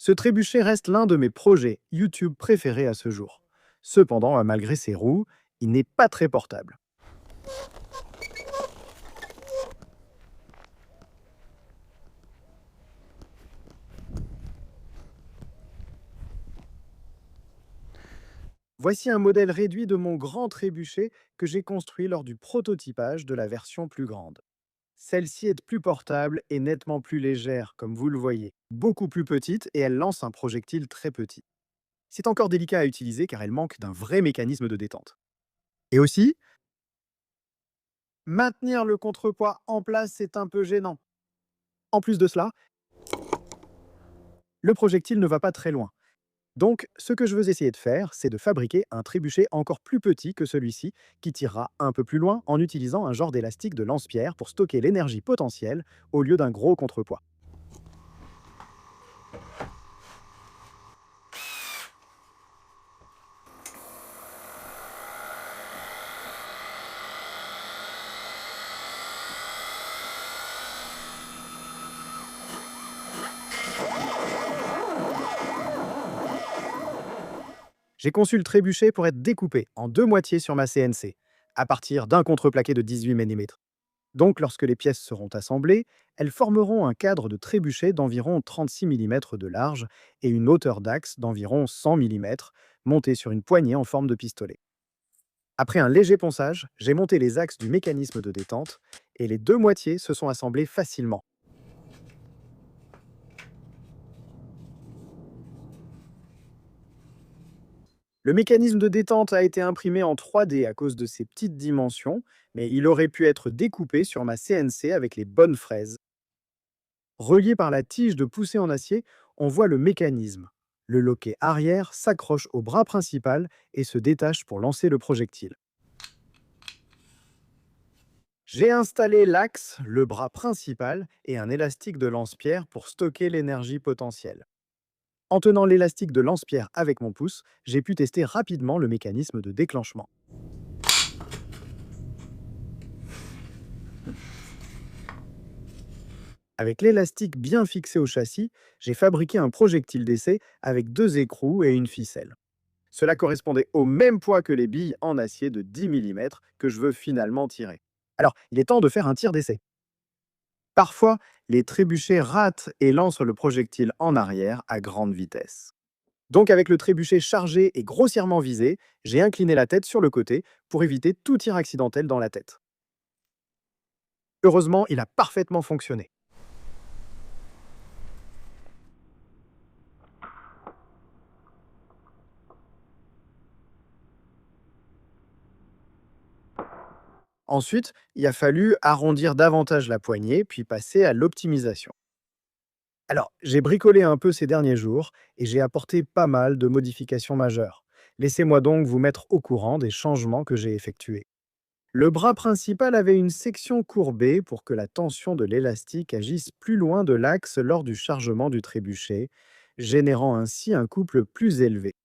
Ce trébuchet reste l'un de mes projets YouTube préférés à ce jour. Cependant, malgré ses roues, il n'est pas très portable. Voici un modèle réduit de mon grand trébuchet que j'ai construit lors du prototypage de la version plus grande. Celle-ci est plus portable et nettement plus légère, comme vous le voyez, beaucoup plus petite et elle lance un projectile très petit. C'est encore délicat à utiliser car elle manque d'un vrai mécanisme de détente. Et aussi, maintenir le contrepoids en place, c'est un peu gênant. En plus de cela, le projectile ne va pas très loin. Donc, ce que je veux essayer de faire, c'est de fabriquer un trébuchet encore plus petit que celui-ci, qui tirera un peu plus loin en utilisant un genre d'élastique de lance-pierre pour stocker l'énergie potentielle au lieu d'un gros contrepoids. J'ai conçu le trébuchet pour être découpé en deux moitiés sur ma CNC, à partir d'un contreplaqué de 18 mm. Donc, lorsque les pièces seront assemblées, elles formeront un cadre de trébuchet d'environ 36 mm de large et une hauteur d'axe d'environ 100 mm, montée sur une poignée en forme de pistolet. Après un léger ponçage, j'ai monté les axes du mécanisme de détente et les deux moitiés se sont assemblées facilement. Le mécanisme de détente a été imprimé en 3D à cause de ses petites dimensions, mais il aurait pu être découpé sur ma CNC avec les bonnes fraises. Relié par la tige de poussée en acier, on voit le mécanisme. Le loquet arrière s'accroche au bras principal et se détache pour lancer le projectile. J'ai installé l'axe, le bras principal et un élastique de lance-pierre pour stocker l'énergie potentielle. En tenant l'élastique de lance-pierre avec mon pouce, j'ai pu tester rapidement le mécanisme de déclenchement. Avec l'élastique bien fixé au châssis, j'ai fabriqué un projectile d'essai avec deux écrous et une ficelle. Cela correspondait au même poids que les billes en acier de 10 mm que je veux finalement tirer. Alors, il est temps de faire un tir d'essai. Parfois, les trébuchets ratent et lancent le projectile en arrière à grande vitesse. Donc avec le trébuchet chargé et grossièrement visé, j'ai incliné la tête sur le côté pour éviter tout tir accidentel dans la tête. Heureusement, il a parfaitement fonctionné. Ensuite, il a fallu arrondir davantage la poignée, puis passer à l'optimisation. Alors, j'ai bricolé un peu ces derniers jours et j'ai apporté pas mal de modifications majeures. Laissez-moi donc vous mettre au courant des changements que j'ai effectués. Le bras principal avait une section courbée pour que la tension de l'élastique agisse plus loin de l'axe lors du chargement du trébuchet, générant ainsi un couple plus élevé.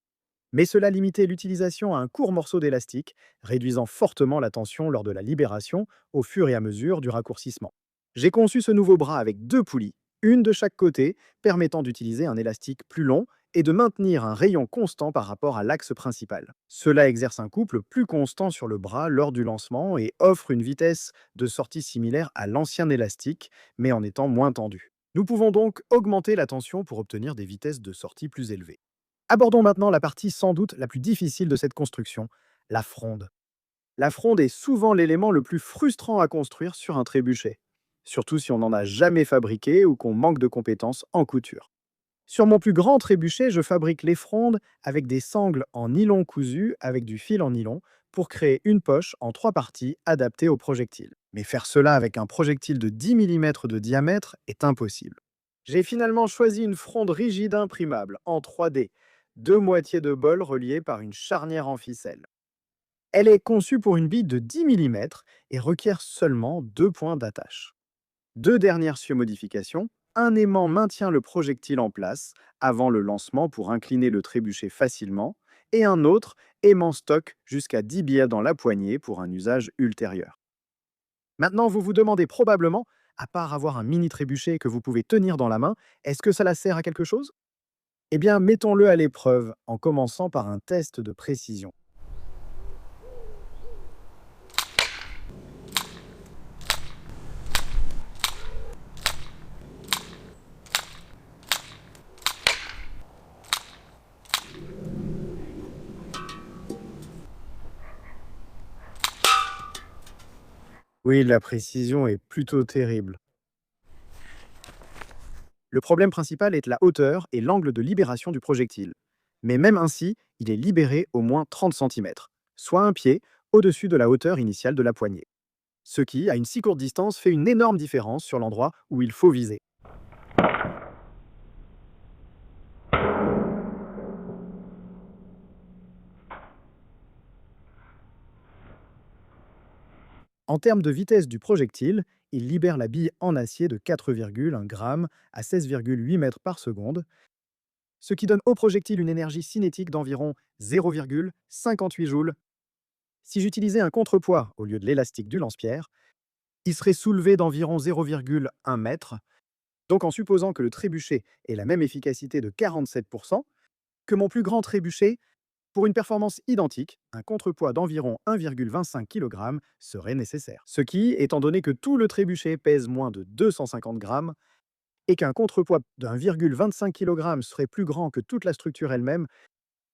Mais cela limitait l'utilisation à un court morceau d'élastique, réduisant fortement la tension lors de la libération au fur et à mesure du raccourcissement. J'ai conçu ce nouveau bras avec deux poulies, une de chaque côté, permettant d'utiliser un élastique plus long et de maintenir un rayon constant par rapport à l'axe principal. Cela exerce un couple plus constant sur le bras lors du lancement et offre une vitesse de sortie similaire à l'ancien élastique, mais en étant moins tendu. Nous pouvons donc augmenter la tension pour obtenir des vitesses de sortie plus élevées. Abordons maintenant la partie sans doute la plus difficile de cette construction, la fronde. La fronde est souvent l'élément le plus frustrant à construire sur un trébuchet, surtout si on n'en a jamais fabriqué ou qu'on manque de compétences en couture. Sur mon plus grand trébuchet, je fabrique les frondes avec des sangles en nylon cousu avec du fil en nylon pour créer une poche en trois parties adaptée au projectile. Mais faire cela avec un projectile de 10 mm de diamètre est impossible. J'ai finalement choisi une fronde rigide imprimable en 3D, deux moitiés de bol reliées par une charnière en ficelle. Elle est conçue pour une bille de 10 mm et requiert seulement deux points d'attache. Deux dernières modifications. Un aimant maintient le projectile en place avant le lancement pour incliner le trébuchet facilement, et un autre aimant stocke jusqu'à 10 biais dans la poignée pour un usage ultérieur. Maintenant, vous vous demandez probablement, à part avoir un mini trébuchet que vous pouvez tenir dans la main, est-ce que cela sert à quelque chose? Eh bien, mettons-le à l'épreuve en commençant par un test de précision. Oui, la précision est plutôt terrible. Le problème principal est la hauteur et l'angle de libération du projectile. Mais même ainsi, il est libéré au moins 30 centimètres, soit un pied au-dessus de la hauteur initiale de la poignée. Ce qui, à une si courte distance, fait une énorme différence sur l'endroit où il faut viser. En termes de vitesse du projectile, il libère la bille en acier de 4,1 g à 16,8 mètres par seconde, ce qui donne au projectile une énergie cinétique d'environ 0,58 joules. Si j'utilisais un contrepoids au lieu de l'élastique du lance-pierre, il serait soulevé d'environ 0,1 mètre. Donc en supposant que le trébuchet ait la même efficacité de 47% que mon plus grand trébuchet, pour une performance identique, un contrepoids d'environ 1,25 kg serait nécessaire. Ce qui, étant donné que tout le trébuchet pèse moins de 250 grammes et qu'un contrepoids d'1,25 kg serait plus grand que toute la structure elle-même,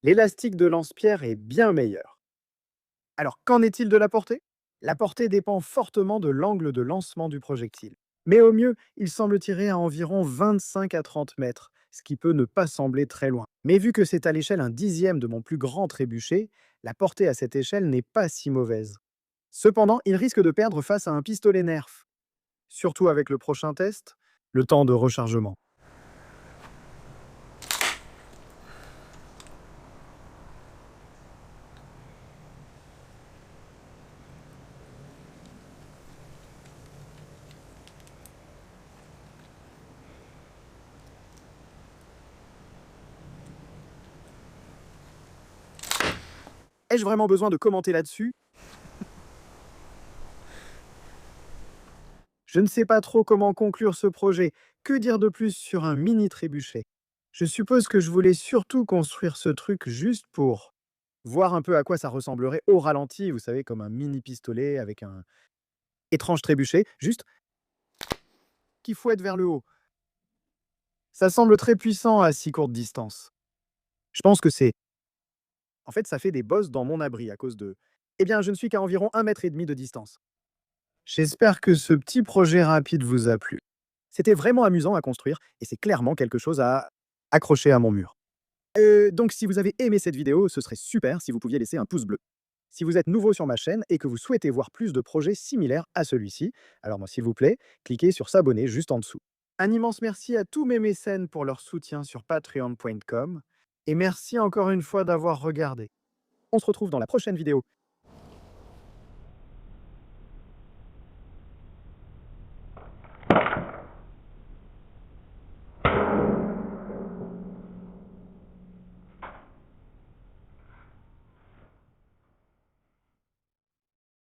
l'élastique de lance-pierre est bien meilleur. Alors, qu'en est-il de la portée? La portée dépend fortement de l'angle de lancement du projectile. Mais au mieux, il semble tirer à environ 25 à 30 mètres, ce qui peut ne pas sembler très loin. Mais vu que c'est à l'échelle un dixième de mon plus grand trébuchet, la portée à cette échelle n'est pas si mauvaise. Cependant, il risque de perdre face à un pistolet Nerf, surtout avec le prochain test, le temps de rechargement. Ai-je vraiment besoin de commenter là-dessus? Je ne sais pas trop comment conclure ce projet. Que dire de plus sur un mini trébuchet? Je suppose que je voulais surtout construire ce truc juste pour voir un peu à quoi ça ressemblerait au ralenti, vous savez, comme un mini pistolet avec un étrange trébuchet, juste qui fouette vers le haut. Ça semble très puissant à si courte distance. Je pense que c'est... En fait, ça fait des bosses dans mon abri à cause de... Eh bien, je ne suis qu'à environ 1,5 m de distance. J'espère que ce petit projet rapide vous a plu. C'était vraiment amusant à construire et c'est clairement quelque chose à accrocher à mon mur. Donc si vous avez aimé cette vidéo, ce serait super si vous pouviez laisser un pouce bleu. Si vous êtes nouveau sur ma chaîne et que vous souhaitez voir plus de projets similaires à celui-ci, alors moi s'il vous plaît, cliquez sur s'abonner juste en dessous. Un immense merci à tous mes mécènes pour leur soutien sur patreon.com et merci encore une fois d'avoir regardé. On se retrouve dans la prochaine vidéo.